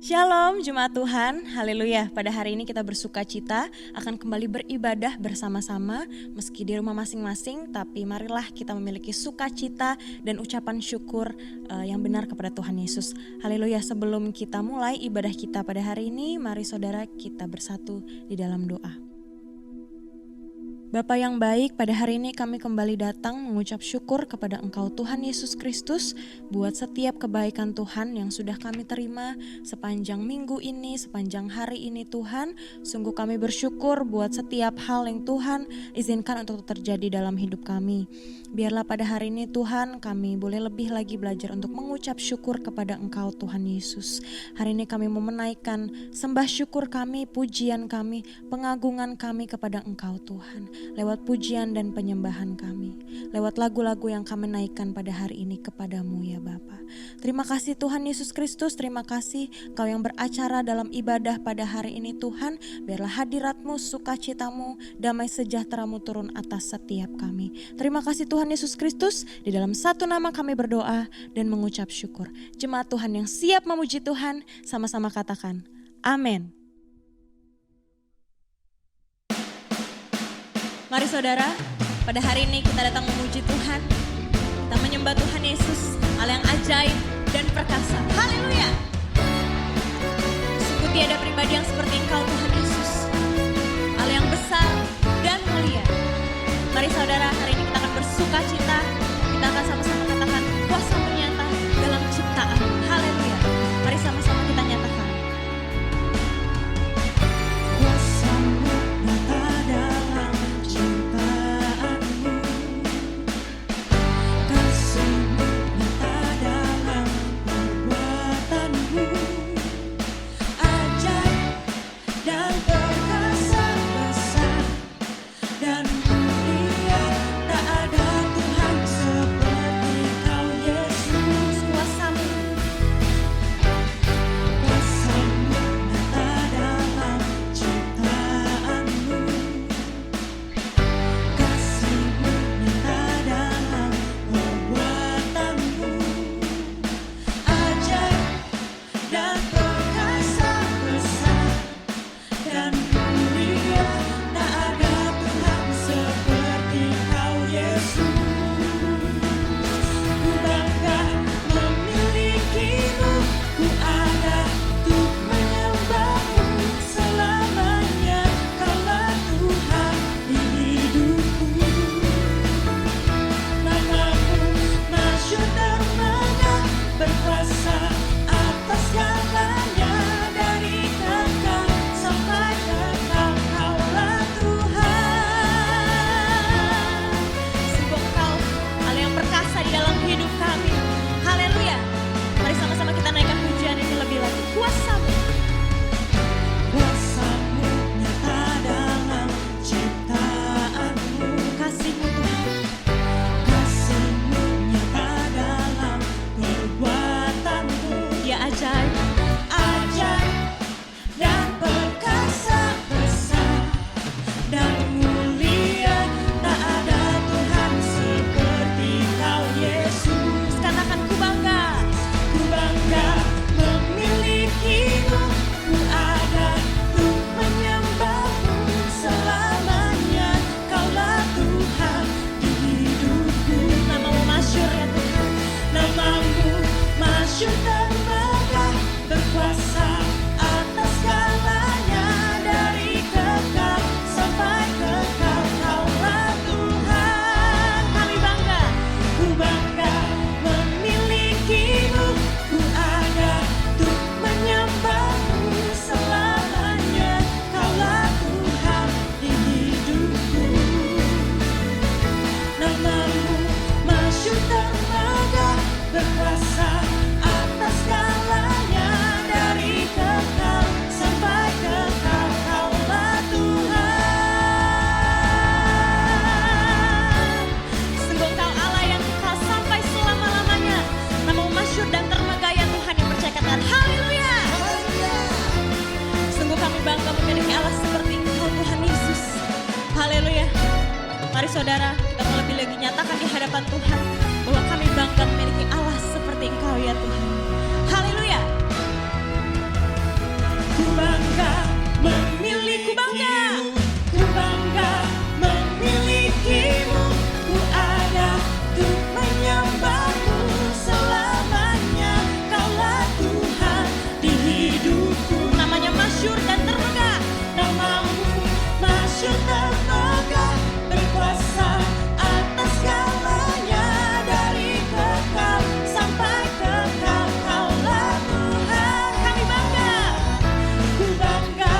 Shalom Jemaat Tuhan, haleluya. Pada hari ini kita bersuka cita akan kembali beribadah bersama-sama meski di rumah masing-masing, tapi marilah kita memiliki sukacita dan ucapan syukur yang benar kepada Tuhan Yesus. Haleluya. Sebelum kita mulai ibadah kita pada hari ini, mari saudara kita bersatu di dalam doa. Bapa yang baik, pada hari ini kami kembali datang mengucap syukur kepada Engkau Tuhan Yesus Kristus buat setiap kebaikan Tuhan yang sudah kami terima sepanjang minggu ini, sepanjang hari ini Tuhan. Sungguh kami bersyukur buat setiap hal yang Tuhan izinkan untuk terjadi dalam hidup kami. Biarlah pada hari ini Tuhan kami boleh lebih lagi belajar untuk mengucap syukur kepada Engkau Tuhan Yesus. Hari ini kami mau menaikkan sembah syukur kami, pujian kami, pengagungan kami kepada Engkau Tuhan. Lewat pujian dan penyembahan kami, lewat lagu-lagu yang kami naikkan pada hari ini kepadamu ya Bapa. Terima kasih Tuhan Yesus Kristus, terima kasih Kau yang beracara dalam ibadah pada hari ini Tuhan. Biarlah hadirat-Mu, sukacitamu, damai sejahtera-Mu turun atas setiap kami. Terima kasih Tuhan Yesus Kristus, di dalam satu nama kami berdoa dan mengucap syukur. Jemaat Tuhan yang siap memuji Tuhan, sama-sama katakan amin. Mari saudara, pada hari ini kita datang memuji Tuhan. Kita menyembah Tuhan Yesus, Allah yang ajaib dan perkasa. Haleluya. Sungguh tiada pribadi yang seperti Engkau Tuhan Yesus, Allah yang besar dan mulia. Mari saudara, hari ini kita akan bersuka cita. Kita akan sama-sama katakan kuasa-Mu nyata dalam ciptaan. Haleluya. Mari sama-sama kita nyatakan. Mari saudara, kita mau lebih lagi nyatakan di hadapan Tuhan bahwa kami bangga memiliki Allah seperti Engkau ya Tuhan. Haleluya. bangga memilikimu, ku bangga memilikimu, ku ada untuk menyembahmu selamanya. Kaulah Tuhan di hidupku. Namanya masyhur dan termegah, namamu masyhur termegah, berkuasa atas segalanya, dari kekal sampai kekal. Kaulah Tuhan, kami bangga, ku bangga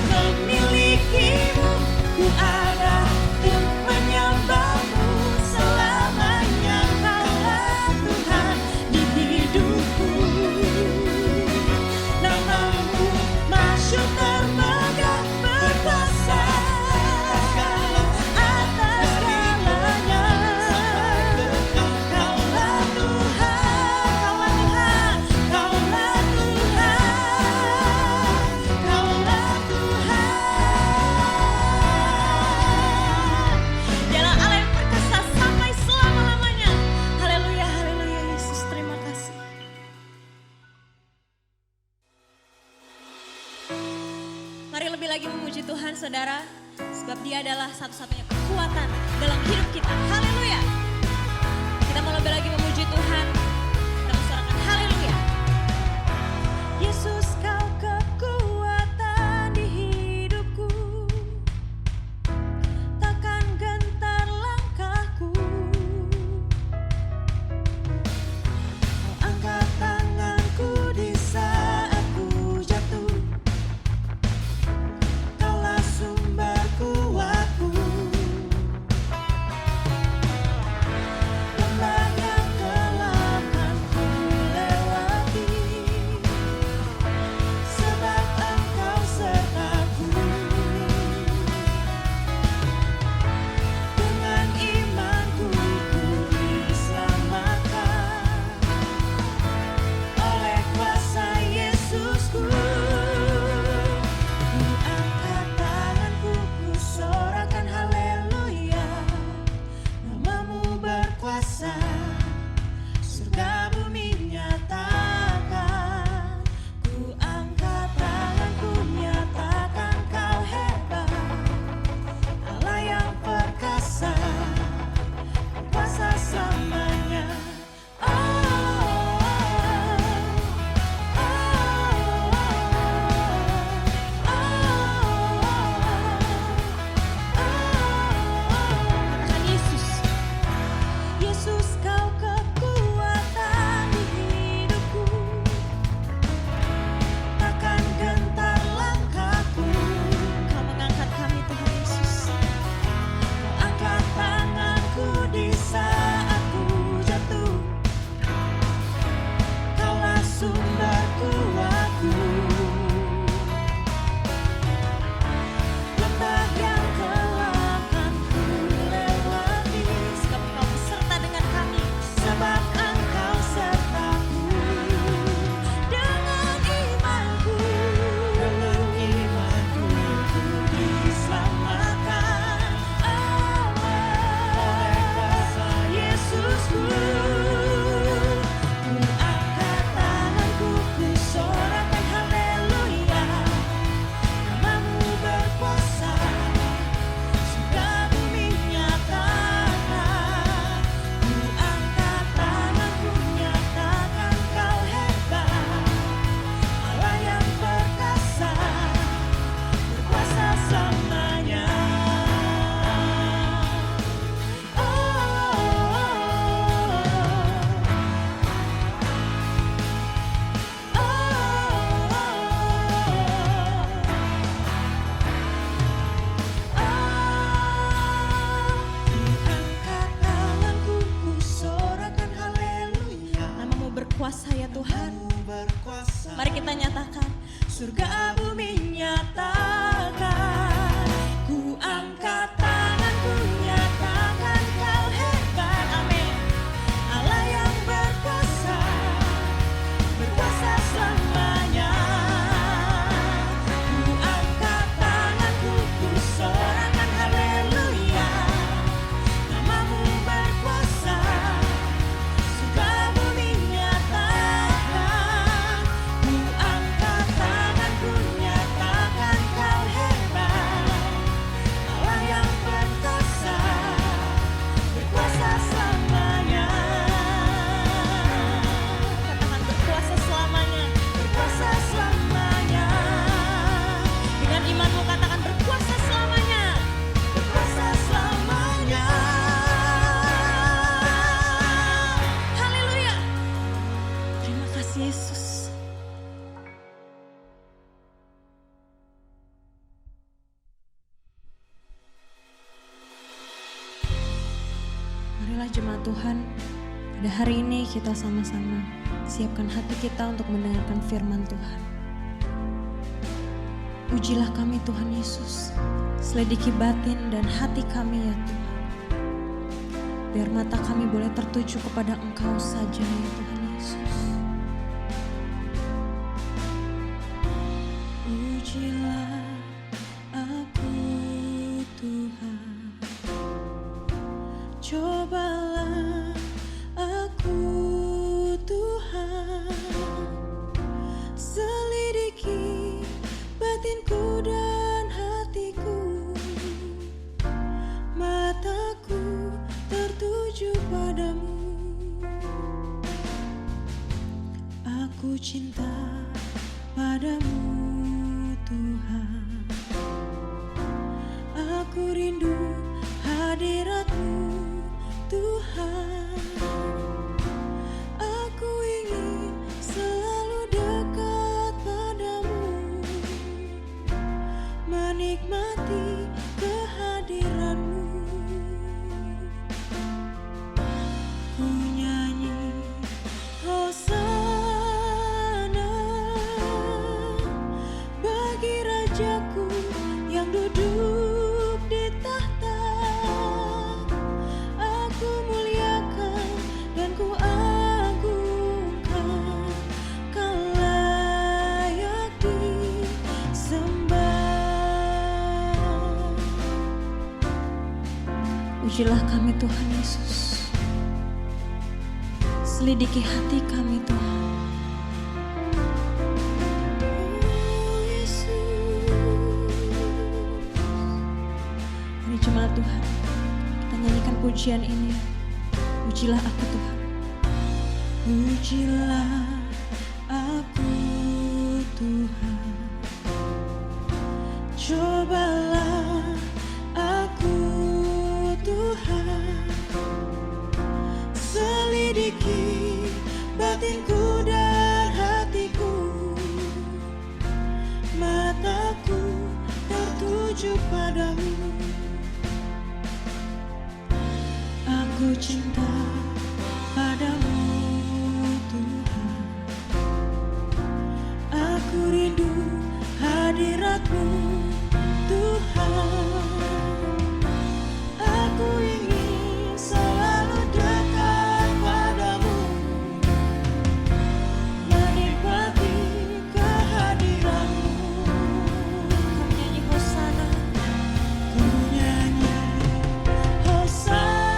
memilikimu, ku ada untuk menyembahmu selamanya. Kaulah Tuhan di hidupku, namamu masyhur termegah, berkuasa atas segalanya. Kaulah Tuhan, kaulah Tuhan, kaulah Tuhan. Dialah Allah yang perkasa sampai selama-lamanya. Haleluya, haleluya Yesus, terima kasih. Mari lebih lagi memuji Tuhan saudara, sebab Dia adalah satu-satunya kekuatan dalam hidup kita. Haleluya. Kita mau lebih lagi memuji Tuhan. Kita bersorakan haleluya. Yesus, Kau kekuatan di hidupku, takkan gentar langkahku. Kau angkat tanganku di saat ku jatuh, Kaulah sumber kuatku. Lembah yang gelap kan ku lewati, sebab Engkau sertaku. Dengan imanku ku diselamatkan oleh kuasa Yesusku. Ku angkat tanganku, ku sorakan haleluya. Namamu berkuasa, surga bumi nyatakan. Ku angkat tanganku, nyatakan Kau hebat, Allah yang perkasa, kuasa selamanya. Oh, katakan Yesus, Yesus, Kau kekuatan di hidupku, takkan gentar langkahku. Kau mengangkat kami Tuhan Yesus. Kau angkat tanganku di saat ku jatuh, Kaulah sumber kuatku. Lembah yang gelap kan ku lewati, sebab Engkau beserta dengan kami, sebab Engkau sertaku. Dengan imanku ku diselamatkan oleh kuasa Yesusku. Ku angkat tanganku, ku sorakan haleluya. Namamu berkuasa, surga bumi nyatakan. Ku angkat tanganku, nyatakan Kau hebat, Allah yang perkasa, berkuasa selamanya. Oh, angkat tanganku, ku sorakan haleluya. Namamu berkuasa ya Tuhan. Mari kita nyatakan, surga bumi nyatakan. Ku angkat tanganku, nyatakan Kau hebat. Amin. Allah yang berkuasa, berkuasa selamanya. Ku angkat tanganku, ku sorakan haleluya. Namamu berkuasa, surga bumi nyatakan. Ku angkat tanganku, Marilah jemaat Tuhan, pada hari ini kita sama-sama siapkan hati kita untuk mendengarkan firman Tuhan. Ujilah kami Tuhan Yesus, selidiki batin dan hati kami ya Tuhan. Biar mata kami boleh tertuju kepada Engkau saja ya Tuhan Yesus. Ujilah aku Tuhan, cobalah aku Tuhan, selidiki batinku dan hatiku, mataku tertuju padamu. Aku cinta padamu Tuhan, aku rindu hadirat-Mu Tuhan. Aku ingin selalu dekat padamu, menikmati kehadiran-Mu. Ku nyanyi Hosana bagi Rajaku yang duduk di tahta. Aku muliakan dan ku agungkan, Kau layak disembah. Ujilah kami Tuhan Yesus, selidiki hati kami Tuhan. Oh Yesus. Hari jemaat Tuhan, kita nyanyikan pujian ini. Ujilah aku Tuhan. Ujilah aku Tuhan, cobalah aku Tuhan, selidiki batinku dan hatiku, mataku tertuju padamu. Aku cinta padamu Tuhan, aku rindu hadirat-Mu Tuhan. Aku ingin selalu dekat padamu, menikmati kehadiran-Mu. Kau nyanyi Hosana, ku nyanyi Hosana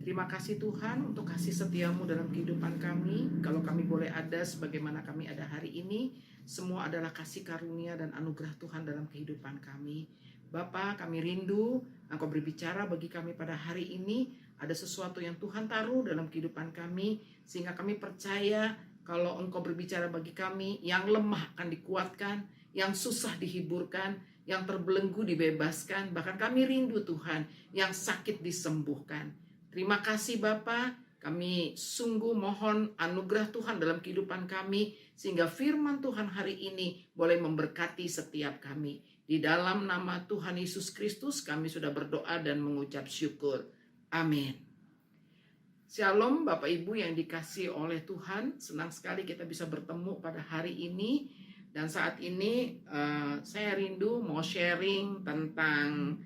Terima kasih Tuhan untuk kasih setiamu dalam kehidupan kami. Kalau kami boleh ada sebagaimana kami ada hari ini, semua adalah kasih karunia dan anugerah Tuhan dalam kehidupan kami. Bapa, kami rindu Engkau berbicara bagi kami pada hari ini. Ada sesuatu yang Tuhan taruh dalam kehidupan kami, sehingga kami percaya kalau Engkau berbicara bagi kami, yang lemah akan dikuatkan, yang susah dihiburkan, yang terbelenggu dibebaskan. Bahkan kami rindu Tuhan, yang sakit disembuhkan. Terima kasih Bapa, kami sungguh mohon anugerah Tuhan dalam kehidupan kami, sehingga firman Tuhan hari ini boleh memberkati setiap kami. Di dalam nama Tuhan Yesus Kristus kami sudah berdoa dan mengucap syukur. Amin. Shalom Bapak Ibu yang dikasihi oleh Tuhan, senang sekali kita bisa bertemu pada hari ini. Dan saat ini saya rindu mau sharing tentang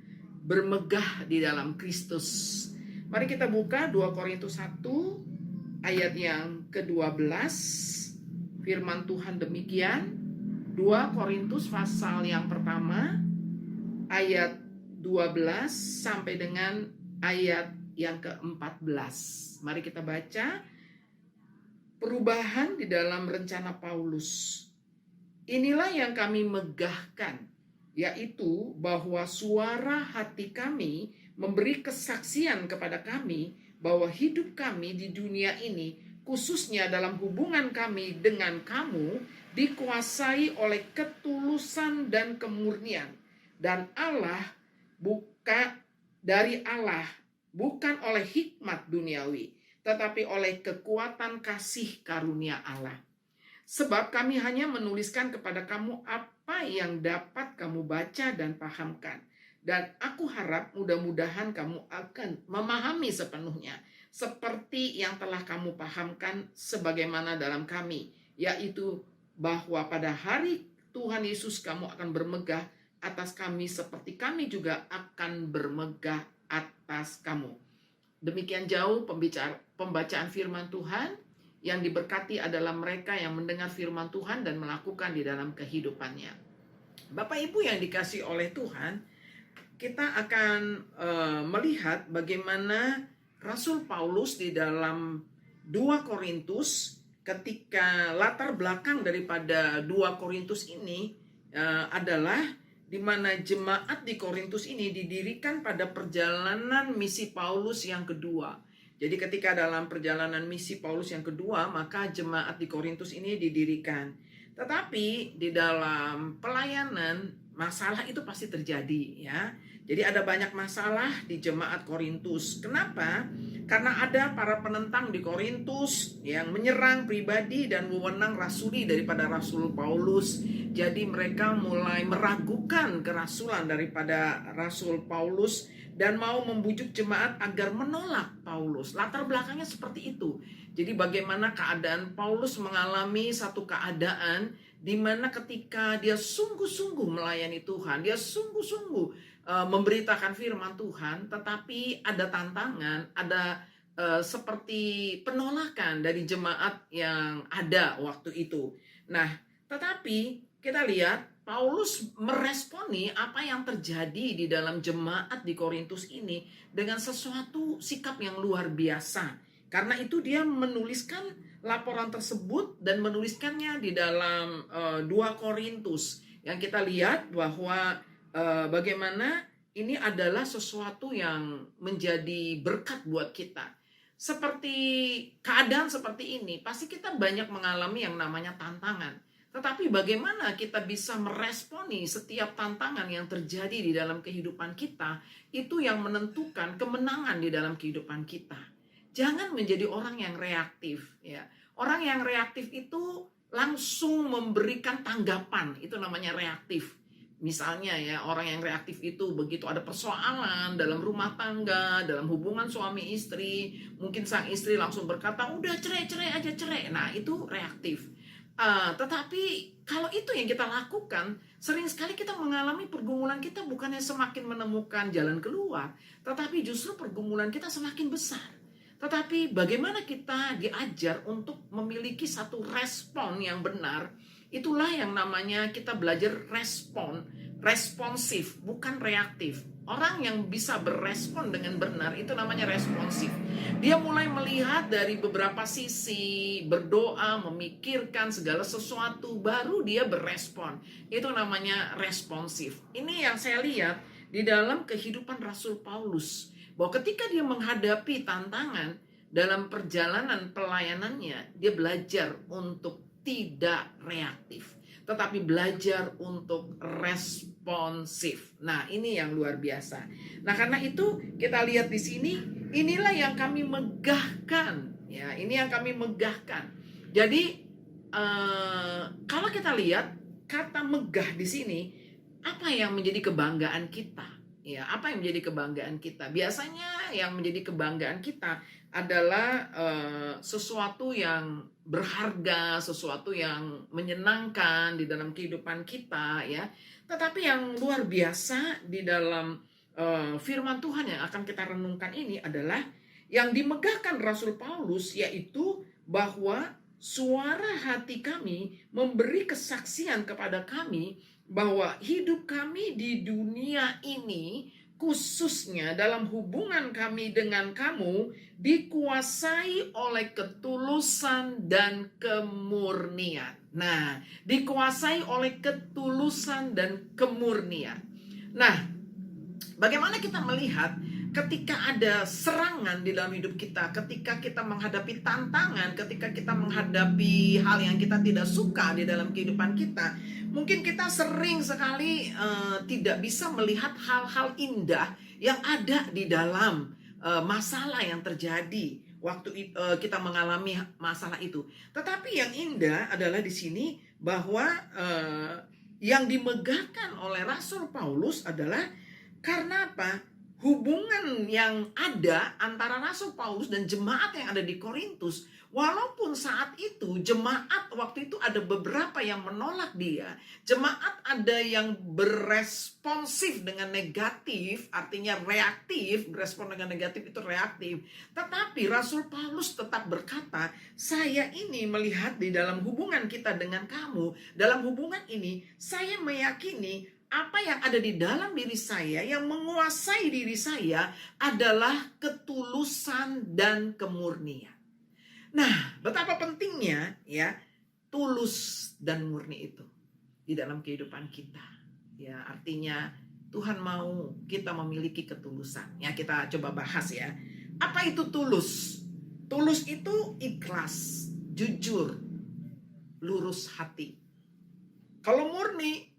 bermegah di dalam Kristus. Mari kita buka 2 Korintus 1 ayat yang ke-12. Firman Tuhan demikian. 2 Korintus pasal yang pertama ayat 12 sampai dengan ayat yang ke-14. Mari kita baca. Perubahan di dalam rencana Paulus. Inilah yang kami megahkan, yaitu bahwa suara hati kami memberi kesaksian kepada kami bahwa hidup kami di dunia ini, khususnya dalam hubungan kami dengan kamu, dikuasai oleh ketulusan dan kemurnian. Dan Allah dari Allah, bukan oleh hikmat duniawi, tetapi oleh kekuatan kasih karunia Allah. Sebab kami hanya menuliskan kepada kamu apa yang dapat kamu baca dan pahamkan. Dan aku harap mudah-mudahan kamu akan memahami sepenuhnya, seperti yang telah kamu pahamkan sebagaimana dalam kami, yaitu bahwa pada hari Tuhan Yesus kamu akan bermegah atas kami seperti kami juga akan bermegah atas kamu. Demikian jauh pembacaan firman Tuhan. Yang diberkati adalah mereka yang mendengar firman Tuhan dan melakukan di dalam kehidupannya. Bapak Ibu yang dikasihi oleh Tuhan, kita akan melihat bagaimana Rasul Paulus di dalam 2 Korintus, ketika latar belakang daripada 2 Korintus ini adalah di mana jemaat di Korintus ini didirikan pada perjalanan misi Paulus yang kedua. Jadi ketika dalam perjalanan misi Paulus yang kedua, maka jemaat di Korintus ini didirikan. Tetapi di dalam pelayanan, masalah itu pasti terjadi ya. Jadi ada banyak masalah di jemaat Korintus. Kenapa? Karena ada para penentang di Korintus yang menyerang pribadi dan wewenang rasuli daripada Rasul Paulus. Jadi mereka mulai meragukan kerasulan daripada Rasul Paulus dan mau membujuk jemaat agar menolak Paulus. Latar belakangnya seperti itu. Jadi bagaimana keadaan Paulus mengalami satu keadaan di mana ketika dia sungguh-sungguh melayani Tuhan, dia sungguh-sungguh memberitakan firman Tuhan, tetapi ada tantangan, ada seperti penolakan dari jemaat yang ada waktu itu. Nah, tetapi kita lihat Paulus meresponi apa yang terjadi di dalam jemaat di Korintus ini dengan sesuatu sikap yang luar biasa. Karena itu dia menuliskan laporan tersebut dan menuliskannya di dalam 2 Korintus. Yang kita lihat bahwa bagaimana ini adalah sesuatu yang menjadi berkat buat kita. Seperti keadaan seperti ini, pasti kita banyak mengalami yang namanya tantangan. Tetapi bagaimana kita bisa meresponi setiap tantangan yang terjadi di dalam kehidupan kita, itu yang menentukan kemenangan di dalam kehidupan kita. Jangan menjadi orang yang reaktif ya. Orang yang reaktif itu langsung memberikan tanggapan, itu namanya reaktif. Misalnya ya, orang yang reaktif itu begitu ada persoalan dalam rumah tangga, dalam hubungan suami istri, mungkin sang istri langsung berkata, udah cerai aja cerai. Nah itu reaktif. Tetapi kalau itu yang kita lakukan, sering sekali kita mengalami pergumulan kita bukannya semakin menemukan jalan keluar, tetapi justru pergumulan kita semakin besar. Tetapi bagaimana kita diajar untuk memiliki satu respon yang benar, itulah yang namanya kita belajar responsif, bukan reaktif. Orang yang bisa berespon dengan benar itu namanya responsif. Dia mulai melihat dari beberapa sisi, berdoa, memikirkan segala sesuatu, baru dia berespon. Itu namanya responsif. Ini yang saya lihat di dalam kehidupan Rasul Paulus. Bahwa ketika dia menghadapi tantangan dalam perjalanan pelayanannya, dia belajar untuk tidak reaktif, tetapi belajar untuk responsif. Nah, ini yang luar biasa. Nah, karena itu kita lihat di sini, inilah yang kami megahkan, ya. Ini yang kami megahkan. Jadi, kalau kita lihat kata megah di sini, apa yang menjadi kebanggaan kita? Ya, apa yang menjadi kebanggaan kita? Biasanya yang menjadi kebanggaan kita adalah sesuatu yang berharga, sesuatu yang menyenangkan di dalam kehidupan kita, ya. Tetapi yang luar biasa di dalam firman Tuhan yang akan kita renungkan ini adalah yang dimegahkan Rasul Paulus, yaitu bahwa suara hati kami memberi kesaksian kepada kami bahwa hidup kami di dunia ini, khususnya dalam hubungan kami dengan kamu, dikuasai oleh ketulusan dan kemurnian. Nah, dikuasai oleh ketulusan dan kemurnian. Nah, bagaimana kita melihat ketika ada serangan di dalam hidup kita, ketika kita menghadapi tantangan, ketika kita menghadapi hal yang kita tidak suka di dalam kehidupan kita, mungkin kita sering sekali tidak bisa melihat hal-hal indah yang ada di dalam masalah yang terjadi waktu kita mengalami masalah itu. Tetapi yang indah adalah di sini bahwa yang dimegahkan oleh Rasul Paulus adalah karena apa? Hubungan yang ada antara Rasul Paulus dan jemaat yang ada di Korintus, walaupun saat itu jemaat waktu itu ada beberapa yang menolak dia, jemaat ada yang beresponsif dengan negatif, artinya reaktif, berespon dengan negatif itu reaktif. Tetapi Rasul Paulus tetap berkata, saya ini melihat di dalam hubungan kita dengan kamu, dalam hubungan ini saya meyakini apa yang ada di dalam diri saya, yang menguasai diri saya adalah ketulusan dan kemurnian. Nah, betapa pentingnya ya tulus dan murni itu di dalam kehidupan kita. Ya, artinya Tuhan mau kita memiliki ketulusan. Ya, kita coba bahas ya. Apa itu tulus? Tulus itu ikhlas, jujur, lurus hati. Kalau murni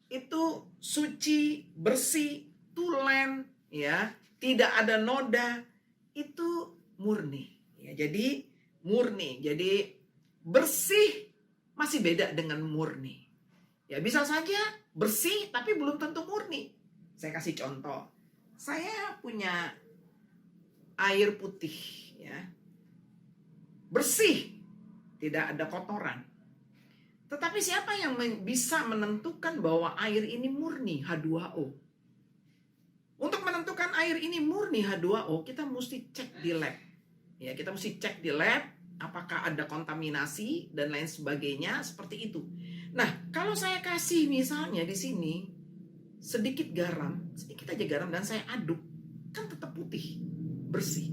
itu suci, bersih, tulen, ya, tidak ada noda, itu murni. Ya, jadi murni, jadi bersih masih beda dengan murni. Ya, bisa saja bersih tapi belum tentu murni. Saya kasih contoh. Saya punya air putih, ya, bersih, tidak ada kotoran. Tetapi siapa yang bisa menentukan bahwa air ini murni H2O? Untuk menentukan air ini murni H2O, kita mesti cek di lab. Ya, kita mesti cek di lab apakah ada kontaminasi dan lain sebagainya seperti itu. Nah, kalau saya kasih misalnya di sini sedikit garam, sedikit aja garam dan saya aduk, kan tetap putih, bersih.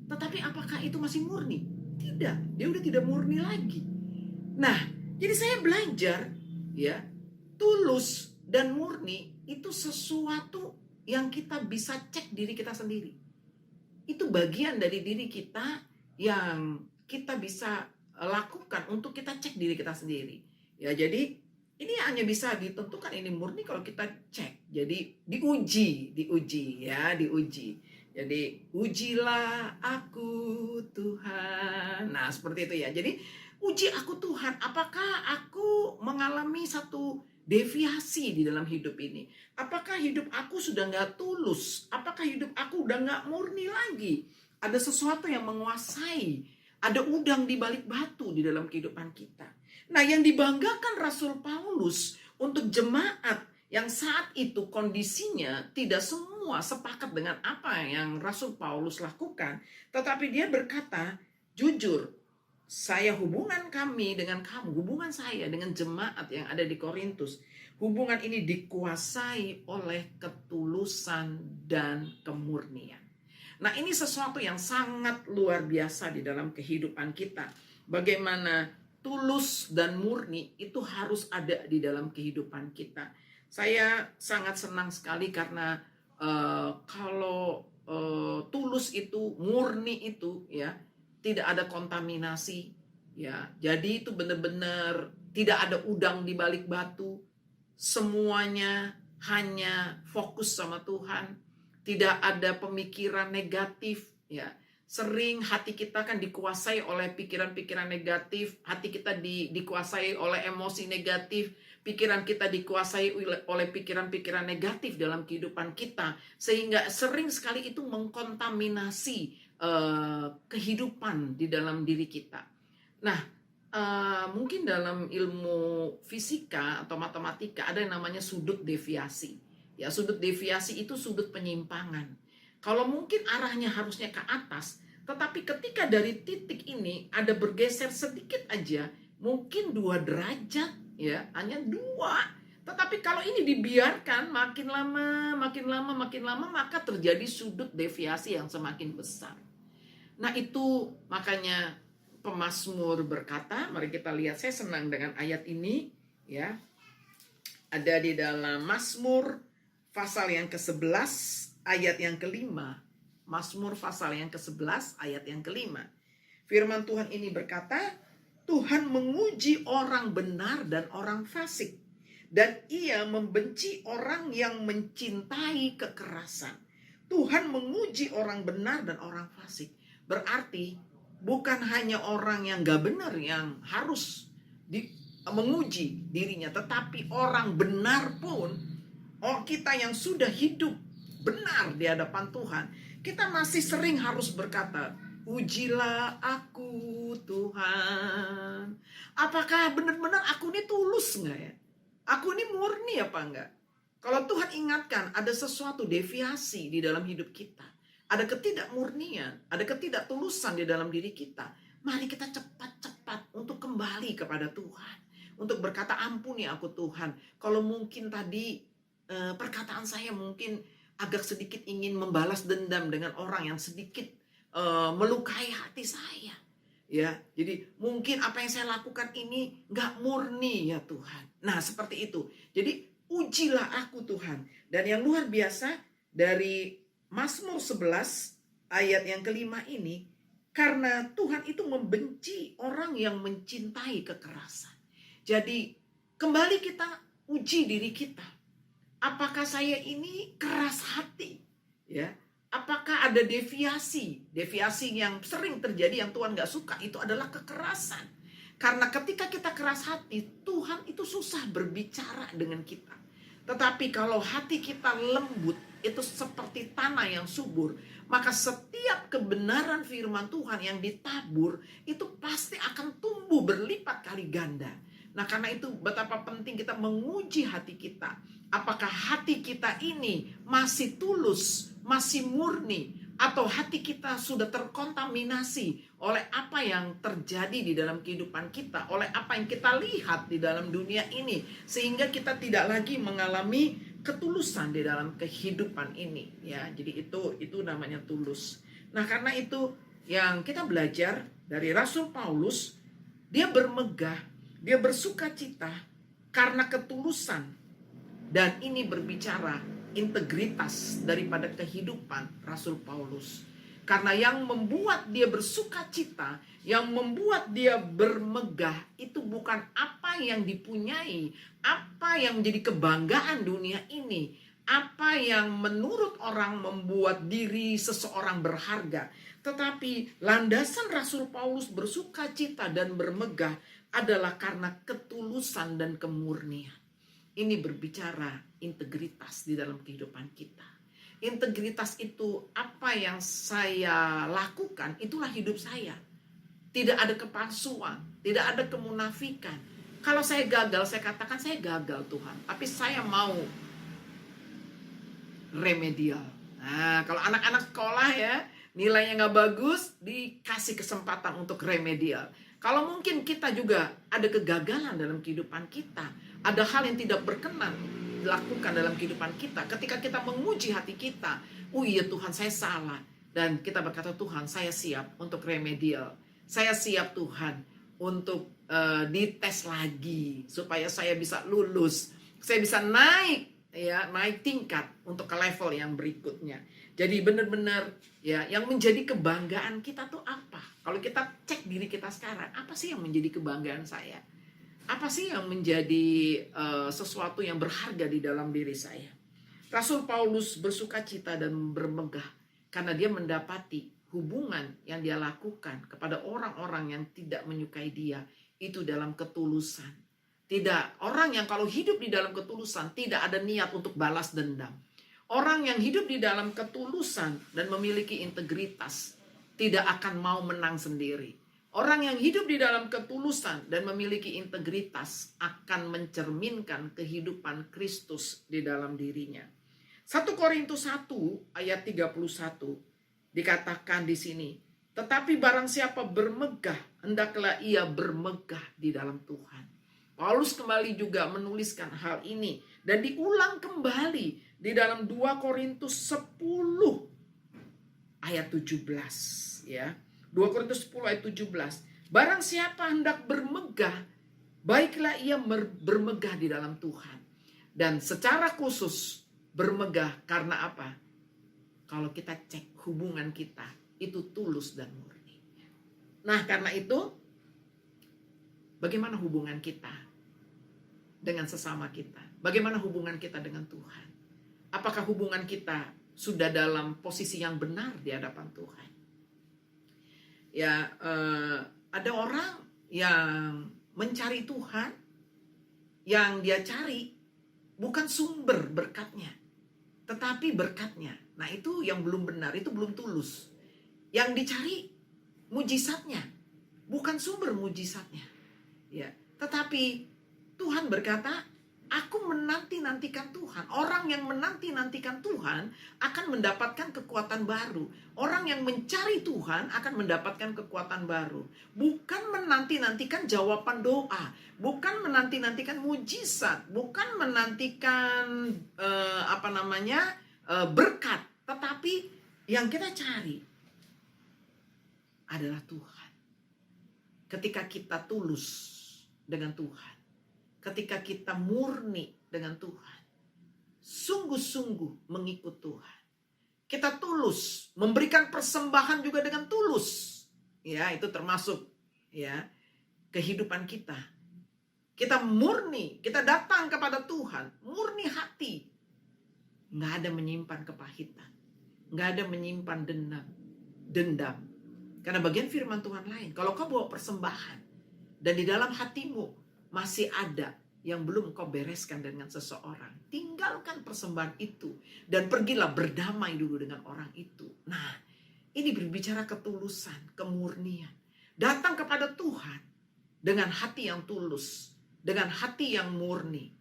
Tetapi apakah itu masih murni? Tidak, dia udah tidak murni lagi. Nah, jadi saya belajar ya, tulus dan murni itu sesuatu yang kita bisa cek diri kita sendiri. Itu bagian dari diri kita yang kita bisa lakukan untuk kita cek diri kita sendiri. Ya, jadi ini hanya bisa ditentukan ini murni kalau kita cek. Jadi diuji ya, diuji. Jadi ujilah aku Tuhan. Nah, seperti itu ya. Jadi uji aku Tuhan, apakah aku mengalami satu deviasi di dalam hidup ini? Apakah hidup aku sudah gak tulus? Apakah hidup aku udah gak murni lagi? Ada sesuatu yang menguasai, ada udang di balik batu di dalam kehidupan kita. Nah, yang dibanggakan Rasul Paulus untuk jemaat yang saat itu kondisinya tidak semua sepakat dengan apa yang Rasul Paulus lakukan, tetapi dia berkata, jujur, hubungan kami dengan kamu, hubungan saya dengan jemaat yang ada di Korintus, Hubungan ini dikuasai oleh ketulusan dan kemurnian. Nah, ini sesuatu yang sangat luar biasa di dalam kehidupan kita. Bagaimana tulus dan murni itu harus ada di dalam kehidupan kita. Saya sangat senang sekali karena kalau tulus itu, murni itu, ya, tidak ada kontaminasi, ya. Jadi itu benar-benar tidak ada udang di balik batu. Semuanya hanya fokus sama Tuhan. Tidak ada pemikiran negatif, ya. Sering hati kita kan dikuasai oleh pikiran-pikiran negatif, hati kita dikuasai oleh emosi negatif, pikiran kita dikuasai oleh pikiran-pikiran negatif dalam kehidupan kita, sehingga sering sekali itu mengkontaminasi kehidupan di dalam diri kita. Nah, mungkin dalam ilmu fisika atau matematika ada yang namanya sudut deviasi. Ya, sudut deviasi itu sudut penyimpangan. Kalau mungkin arahnya harusnya ke atas, tetapi ketika dari titik ini ada bergeser sedikit aja, mungkin 2 derajat, ya, hanya 2. Tetapi kalau ini dibiarkan makin lama, maka terjadi sudut deviasi yang semakin besar. Nah, itu makanya pemazmur berkata, mari kita lihat, saya senang dengan ayat ini, ya. Ada di dalam Mazmur pasal yang ke-11 ayat yang ke-5. Mazmur pasal yang ke-11 ayat yang ke-5. Firman Tuhan ini berkata, Tuhan menguji orang benar dan orang fasik, dan Ia membenci orang yang mencintai kekerasan. Tuhan menguji orang benar dan orang fasik. Berarti bukan hanya orang yang gak benar yang harus menguji dirinya, tetapi orang benar pun, kita yang sudah hidup benar di hadapan Tuhan, kita masih sering harus berkata, ujilah aku Tuhan. Apakah benar-benar aku ini tulus nggak ya? Aku ini murni apa enggak? Kalau Tuhan ingatkan ada sesuatu deviasi di dalam hidup kita, ada ketidakmurnian, ada ketidaktulusan di dalam diri kita, mari kita cepat-cepat untuk kembali kepada Tuhan. Untuk berkata, ampuni aku Tuhan. Kalau mungkin tadi perkataan saya mungkin agak sedikit ingin membalas dendam dengan orang yang sedikit melukai hati saya, ya. Jadi mungkin apa yang saya lakukan ini nggak murni, ya Tuhan. Nah, seperti itu. Jadi ujilah aku Tuhan. Dan yang luar biasa dari Mazmur 11 ayat yang ke-5 ini, karena Tuhan itu membenci orang yang mencintai kekerasan. Jadi kembali kita uji diri kita. Apakah saya ini keras hati? Ya, apakah ada deviasi? Deviasi yang sering terjadi yang Tuhan gak suka itu adalah kekerasan. Karena ketika kita keras hati, Tuhan itu susah berbicara dengan kita. Tetapi kalau hati kita lembut, itu seperti tanah yang subur, maka setiap kebenaran firman Tuhan yang ditabur, itu pasti akan tumbuh berlipat kali ganda. Nah, karena itu betapa penting kita menguji hati kita. Apakah hati kita ini masih tulus, masih murni, atau hati kita sudah terkontaminasi oleh apa yang terjadi di dalam kehidupan kita, oleh apa yang kita lihat di dalam dunia ini, sehingga kita tidak lagi mengalami ketulusan di dalam kehidupan ini, ya. Jadi itu namanya tulus. Nah, karena itu yang kita belajar dari Rasul Paulus, dia bermegah, dia bersuka cita karena ketulusan. Dan ini berbicara integritas daripada kehidupan Rasul Paulus. Karena yang membuat dia bersuka cita, yang membuat dia bermegah, itu bukan apa yang dipunyai, apa yang menjadi kebanggaan dunia ini, apa yang menurut orang membuat diri seseorang berharga. Tetapi landasan Rasul Paulus bersuka cita dan bermegah adalah karena ketulusan dan kemurnian. Ini berbicara integritas di dalam kehidupan kita. Integritas itu apa yang saya lakukan, itulah hidup saya. Tidak ada kepalsuan, tidak ada kemunafikan. Kalau saya gagal, saya katakan saya gagal Tuhan. Tapi saya mau remedial. Nah, kalau anak-anak sekolah ya, nilainya nggak bagus, dikasih kesempatan untuk remedial. Kalau mungkin kita juga ada kegagalan dalam kehidupan kita, ada hal yang tidak berkenan dilakukan dalam kehidupan kita, ketika kita menguji hati kita, oh iya Tuhan saya salah, dan kita berkata Tuhan saya siap untuk remedial, saya siap Tuhan untuk dites lagi supaya saya bisa lulus, saya bisa naik ya, naik tingkat untuk ke level yang berikutnya. Jadi benar-benar ya, yang menjadi kebanggaan kita tuh apa? Kalau kita cek diri kita sekarang, apa sih yang menjadi kebanggaan saya? Apa sih yang menjadi sesuatu yang berharga di dalam diri saya? Rasul Paulus bersukacita dan bermegah karena dia mendapati hubungan yang dia lakukan kepada orang-orang yang tidak menyukai dia itu dalam ketulusan. Tidak, orang yang kalau hidup di dalam ketulusan tidak ada niat untuk balas dendam. Orang yang hidup di dalam ketulusan dan memiliki integritas tidak akan mau menang sendiri. Orang yang hidup di dalam ketulusan dan memiliki integritas akan mencerminkan kehidupan Kristus di dalam dirinya. 1 Korintus 1 ayat 31 dikatakan di sini, tetapi barang siapa bermegah, hendaklah ia bermegah di dalam Tuhan. Paulus kembali juga menuliskan hal ini dan diulang kembali di dalam 2 Korintus 10 ayat 17 ya. 2 Korintus 10 ayat 17. Barang siapa hendak bermegah, baiklah ia bermegah di dalam Tuhan. Dan secara khusus bermegah karena apa? Kalau kita cek hubungan kita itu tulus dan murni. Nah, karena itu bagaimana hubungan kita dengan sesama kita? Bagaimana hubungan kita dengan Tuhan? Apakah hubungan kita sudah dalam posisi yang benar di hadapan Tuhan? Ya, ada orang yang mencari Tuhan, yang dia cari bukan sumber berkatnya, tetapi berkatnya. Nah, itu yang belum benar, itu belum tulus. Yang dicari mujizatnya, bukan sumber mujizatnya. Ya, tetapi Tuhan berkata, aku menanti-nantikan Tuhan. Orang yang menanti-nantikan Tuhan akan mendapatkan kekuatan baru. Orang yang mencari Tuhan akan mendapatkan kekuatan baru. Bukan menanti-nantikan jawaban doa. Bukan menanti-nantikan mujizat. Bukan menantikan berkat. Tetapi yang kita cari adalah Tuhan. Ketika kita tulus dengan Tuhan, ketika kita murni dengan Tuhan, sungguh-sungguh mengikut Tuhan, kita tulus, memberikan persembahan juga dengan tulus. Ya, itu termasuk ya kehidupan kita. Kita murni, kita datang kepada Tuhan, murni hati. Nggak ada menyimpan kepahitan, nggak ada menyimpan dendam. Karena bagian firman Tuhan lain, kalau kau bawa persembahan dan di dalam hatimu masih ada yang belum kau bereskan dengan seseorang, tinggalkan persembahan itu dan pergilah berdamai dulu dengan orang itu. Nah, ini berbicara ketulusan, kemurnian. Datang kepada Tuhan dengan hati yang tulus, dengan hati yang murni.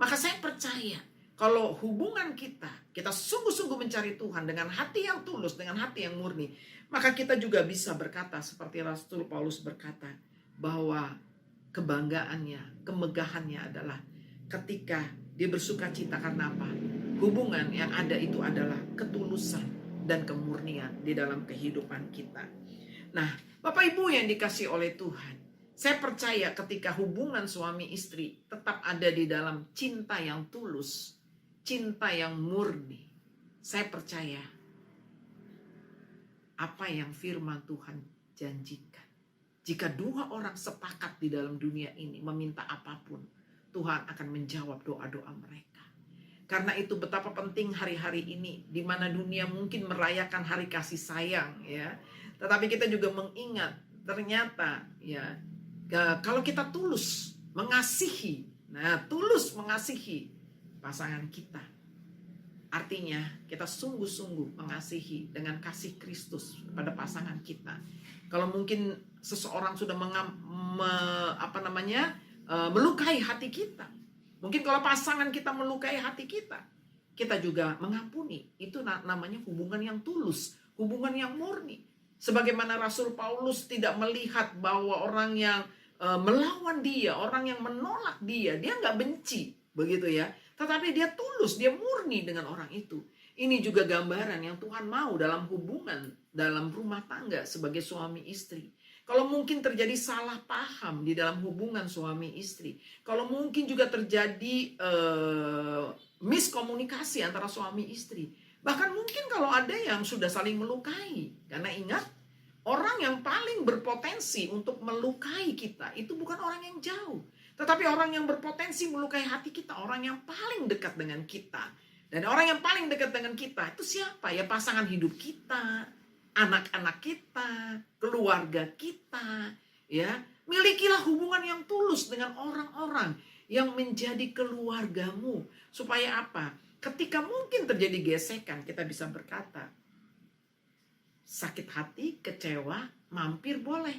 Maka saya percaya kalau hubungan kita sungguh-sungguh mencari Tuhan dengan hati yang tulus, dengan hati yang murni, maka kita juga bisa berkata seperti Rasul Paulus berkata bahwa kebanggaannya, kemegahannya adalah ketika dia bersukacita karena apa? Hubungan yang ada itu adalah ketulusan dan kemurnian di dalam kehidupan kita. Nah, Bapak Ibu yang dikasihi oleh Tuhan, saya percaya ketika hubungan suami istri tetap ada di dalam cinta yang tulus, cinta yang murni, saya percaya apa yang firman Tuhan janjikan. Jika dua orang sepakat di dalam dunia ini meminta apapun, Tuhan akan menjawab doa-doa mereka. Karena itu betapa penting hari-hari ini, di mana dunia mungkin merayakan hari kasih sayang, ya. Tetapi kita juga mengingat, ternyata, ya, kalau kita tulus mengasihi, tulus mengasihi pasangan kita, artinya kita sungguh-sungguh mengasihi dengan kasih Kristus kepada pasangan kita. Kalau mungkin seseorang sudah melukai hati kita, mungkin kalau pasangan kita melukai hati kita, kita juga mengampuni. Itu namanya hubungan yang tulus, hubungan yang murni. Sebagaimana Rasul Paulus tidak melihat bahwa orang yang melawan dia, orang yang menolak dia, dia nggak benci, begitu ya. Tetapi dia tulus, dia murni dengan orang itu. Ini juga gambaran yang Tuhan mau dalam hubungan, dalam rumah tangga sebagai suami istri. Kalau mungkin terjadi salah paham di dalam hubungan suami istri, kalau mungkin juga terjadi miskomunikasi antara suami istri, bahkan mungkin kalau ada yang sudah saling melukai, karena ingat, orang yang paling berpotensi untuk melukai kita itu bukan orang yang jauh, tetapi orang yang berpotensi melukai hati kita, orang yang paling dekat dengan kita. Dan orang yang paling dekat dengan kita itu siapa? Ya pasangan hidup kita, anak-anak kita, keluarga kita, ya. Milikilah hubungan yang tulus dengan orang-orang yang menjadi keluargamu. Supaya apa? Ketika mungkin terjadi gesekan, kita bisa berkata, sakit hati, kecewa, mampir boleh.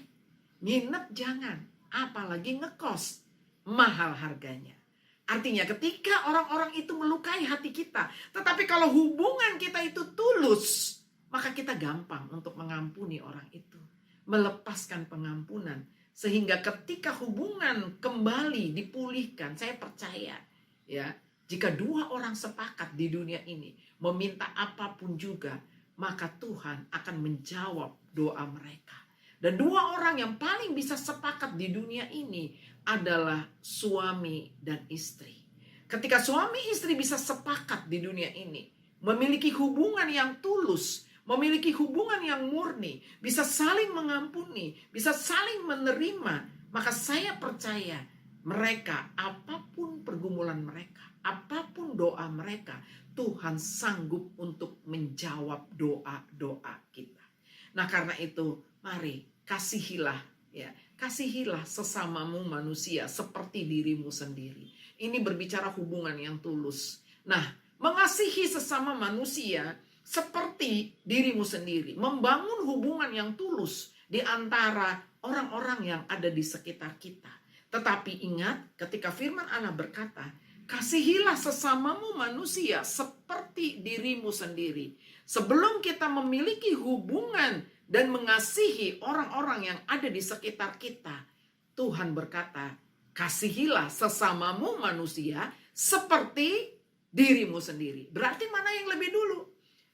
Nginep jangan, apalagi ngekos, mahal harganya. Artinya ketika orang-orang itu melukai hati kita, tetapi kalau hubungan kita itu tulus, maka kita gampang untuk mengampuni orang itu, melepaskan pengampunan. Sehingga ketika hubungan kembali dipulihkan, saya percaya ya, jika dua orang sepakat di dunia ini meminta apapun juga, maka Tuhan akan menjawab doa mereka. Dan dua orang yang paling bisa sepakat di dunia ini adalah suami dan istri. Ketika suami istri bisa sepakat di dunia ini, memiliki hubungan yang tulus, memiliki hubungan yang murni, bisa saling mengampuni, bisa saling menerima, maka saya percaya mereka, apapun pergumulan mereka, apapun doa mereka, Tuhan sanggup untuk menjawab doa-doa kita. Nah, karena itu, mari kasihilah ya. Kasihilah sesamamu manusia seperti dirimu sendiri. Ini berbicara hubungan yang tulus. Nah, mengasihi sesama manusia seperti dirimu sendiri. Membangun hubungan yang tulus di antara orang-orang yang ada di sekitar kita. Tetapi ingat, ketika firman Allah berkata, kasihilah sesamamu manusia seperti dirimu sendiri. Sebelum kita memiliki hubungan dan mengasihi orang-orang yang ada di sekitar kita, Tuhan berkata, kasihilah sesamamu manusia seperti dirimu sendiri. Berarti mana yang lebih dulu?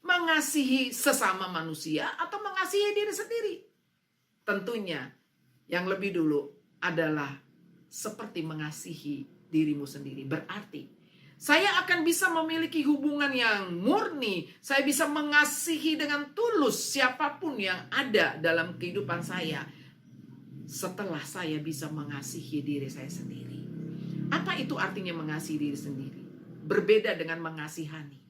Mengasihi sesama manusia atau mengasihi diri sendiri? Tentunya yang lebih dulu adalah seperti mengasihi dirimu sendiri. Berarti saya akan bisa memiliki hubungan yang murni. Saya bisa mengasihi dengan tulus siapapun yang ada dalam kehidupan saya, setelah saya bisa mengasihi diri saya sendiri. Apa itu artinya mengasihi diri sendiri? Berbeda dengan mengasihani.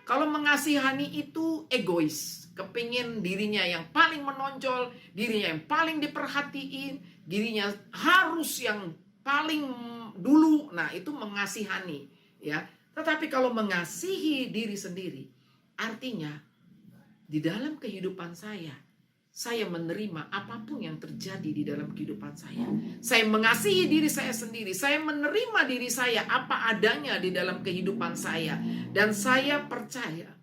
Kalau mengasihani itu egois, kepingin dirinya yang paling menonjol, dirinya yang paling diperhatiin, dirinya harus yang paling dulu. Nah, itu mengasihani. Ya, tetapi kalau mengasihi diri sendiri, artinya di dalam kehidupan saya menerima apapun yang terjadi di dalam kehidupan saya. Saya mengasihi diri saya sendiri, saya menerima diri saya apa adanya di dalam kehidupan saya, dan saya percaya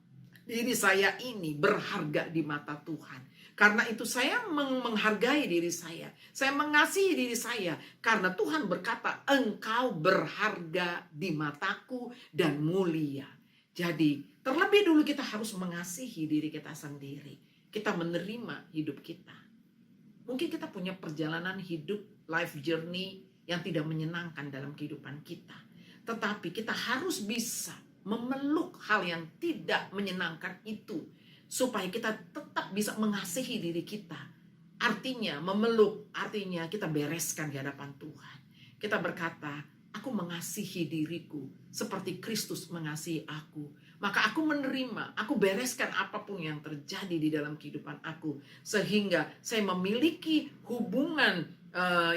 diri saya ini berharga di mata Tuhan. Karena itu saya menghargai diri saya. Saya mengasihi diri saya. Karena Tuhan berkata, engkau berharga di mataku dan mulia. Jadi terlebih dulu kita harus mengasihi diri kita sendiri. Kita menerima hidup kita. Mungkin kita punya perjalanan hidup, life journey yang tidak menyenangkan dalam kehidupan kita. Tetapi kita harus bisa memeluk hal yang tidak menyenangkan itu, supaya kita tetap bisa mengasihi diri kita. Artinya memeluk, artinya kita bereskan di hadapan Tuhan. Kita berkata, aku mengasihi diriku seperti Kristus mengasihi aku. Maka aku menerima, aku bereskan apapun yang terjadi di dalam kehidupan aku. Sehingga saya memiliki hubungan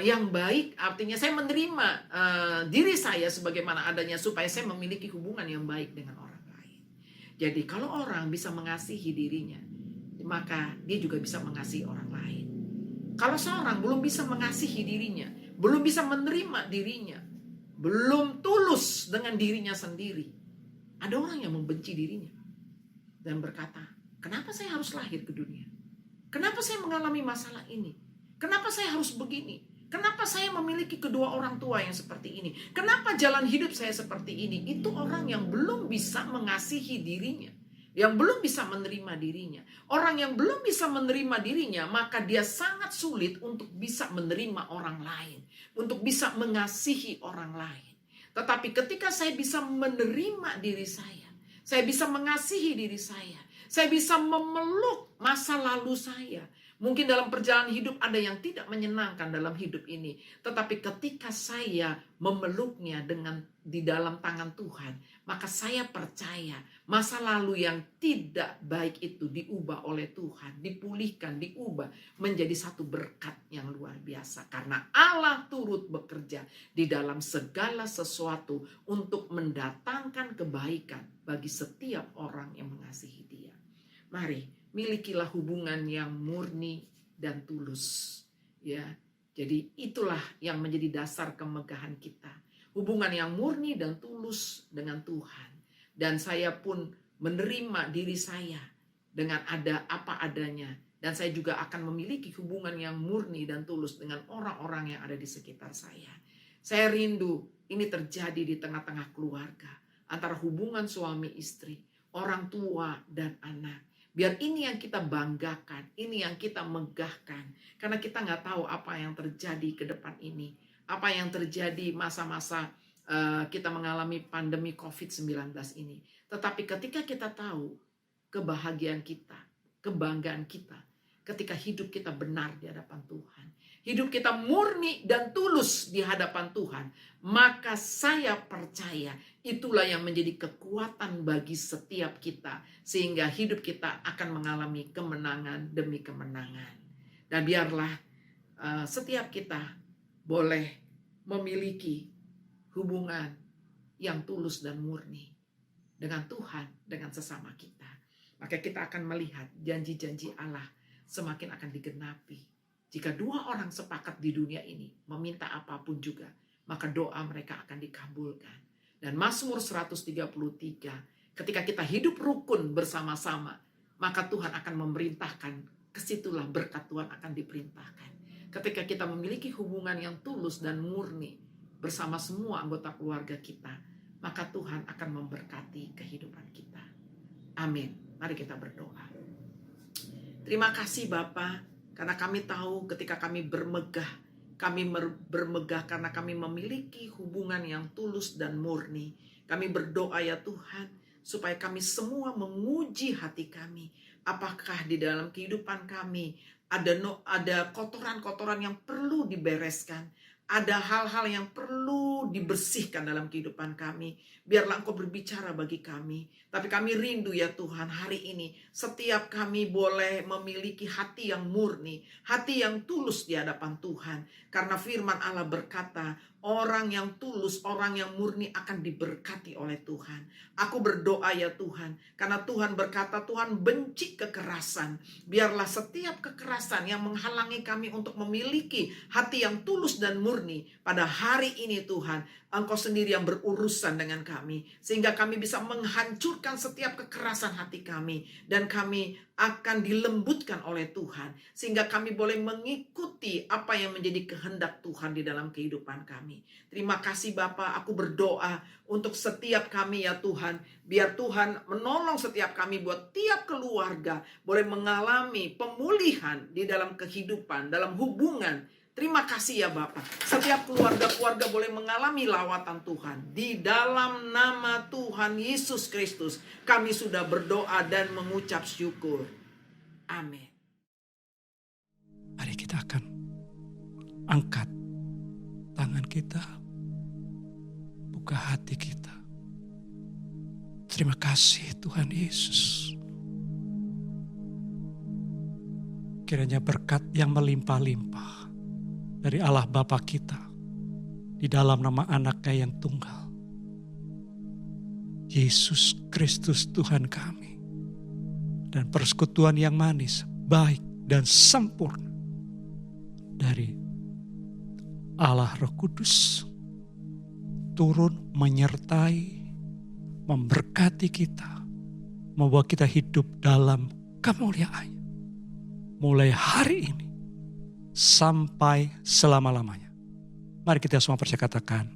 yang baik, artinya saya menerima diri saya sebagaimana adanya, supaya saya memiliki hubungan yang baik dengan orang. Jadi kalau orang bisa mengasihi dirinya, maka dia juga bisa mengasihi orang lain. Kalau seorang belum bisa mengasihi dirinya, belum bisa menerima dirinya, belum tulus dengan dirinya sendiri, ada orang yang membenci dirinya dan berkata, kenapa saya harus lahir ke dunia? Kenapa saya mengalami masalah ini? Kenapa saya harus begini? Kenapa saya memiliki kedua orang tua yang seperti ini? Kenapa jalan hidup saya seperti ini? Itu orang yang belum bisa mengasihi dirinya, yang belum bisa menerima dirinya. Orang yang belum bisa menerima dirinya, maka dia sangat sulit untuk bisa menerima orang lain, untuk bisa mengasihi orang lain. Tetapi ketika saya bisa menerima diri saya bisa mengasihi diri saya bisa memeluk masa lalu saya. Mungkin dalam perjalanan hidup ada yang tidak menyenangkan dalam hidup ini. Tetapi ketika saya memeluknya di dalam tangan Tuhan, maka saya percaya masa lalu yang tidak baik itu diubah oleh Tuhan, dipulihkan, diubah menjadi satu berkat yang luar biasa. Karena Allah turut bekerja di dalam segala sesuatu untuk mendatangkan kebaikan bagi setiap orang yang mengasihi Dia. Mari milikilah hubungan yang murni dan tulus, ya. Jadi itulah yang menjadi dasar kemegahan kita. Hubungan yang murni dan tulus dengan Tuhan. Dan saya pun menerima diri saya dengan ada apa adanya. Dan saya juga akan memiliki hubungan yang murni dan tulus dengan orang-orang yang ada di sekitar saya. Saya rindu ini terjadi di tengah-tengah keluarga. Antara hubungan suami istri, orang tua dan anak. Biar ini yang kita banggakan, ini yang kita megahkan. Karena kita nggak tahu apa yang terjadi ke depan ini. Apa yang terjadi masa-masa kita mengalami pandemi COVID-19 ini. Tetapi ketika kita tahu kebahagiaan kita, kebanggaan kita, ketika hidup kita benar di hadapan Tuhan. Hidup kita murni dan tulus di hadapan Tuhan. Maka saya percaya itulah yang menjadi kekuatan bagi setiap kita. Sehingga hidup kita akan mengalami kemenangan demi kemenangan. Dan biarlah setiap kita boleh memiliki hubungan yang tulus dan murni dengan Tuhan, dengan sesama kita. Maka kita akan melihat janji-janji Allah semakin akan digenapi. Jika dua orang sepakat di dunia ini meminta apapun juga, maka doa mereka akan dikabulkan. Dan Mazmur 133, ketika kita hidup rukun bersama-sama, maka Tuhan akan memerintahkan, kesitulah berkat Tuhan akan diperintahkan. Ketika kita memiliki hubungan yang tulus dan murni bersama semua anggota keluarga kita, maka Tuhan akan memberkati kehidupan kita. Amin. Mari kita berdoa. Terima kasih Bapa. Karena kami tahu ketika kami bermegah karena kami memiliki hubungan yang tulus dan murni. Kami berdoa ya Tuhan, supaya kami semua menguji hati kami. Apakah di dalam kehidupan kami ada kotoran-kotoran yang perlu dibereskan. Ada hal-hal yang perlu dibersihkan dalam kehidupan kami. Biarlah Engkau berbicara bagi kami. Tapi kami rindu ya Tuhan hari ini. Setiap kami boleh memiliki hati yang murni. Hati yang tulus di hadapan Tuhan. Karena firman Allah berkata, orang yang tulus, orang yang murni akan diberkati oleh Tuhan. Aku berdoa ya Tuhan. Karena Tuhan berkata Tuhan benci kekerasan. Biarlah setiap kekerasan yang menghalangi kami untuk memiliki hati yang tulus dan murni. Pada hari ini Tuhan, Engkau sendiri yang berurusan dengan kami. Sehingga kami bisa menghancurkan setiap kekerasan hati kami. Dan kami akan dilembutkan oleh Tuhan. Sehingga kami boleh mengikuti apa yang menjadi kehendak Tuhan di dalam kehidupan kami. Terima kasih Bapa, aku berdoa untuk setiap kami ya Tuhan. Biar Tuhan menolong setiap kami buat tiap keluarga boleh mengalami pemulihan di dalam kehidupan, dalam hubungan. Terima kasih ya Bapak. Setiap keluarga-keluarga boleh mengalami lawatan Tuhan. Di dalam nama Tuhan Yesus Kristus, kami sudah berdoa dan mengucap syukur. Amin. Mari kita akan angkat tangan kita, buka hati kita. Terima kasih Tuhan Yesus. Kiranya berkat yang melimpah-limpah dari Allah Bapa kita di dalam nama Anaknya yang tunggal, Yesus Kristus Tuhan kami, dan persekutuan yang manis, baik dan sempurna dari Allah Roh Kudus turun menyertai, memberkati kita, membawa kita hidup dalam kemuliaan mulai hari ini sampai selama-lamanya. Mari kita semua percaya katakan,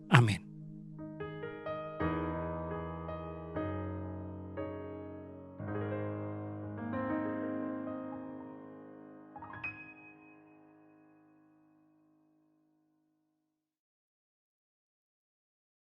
amin.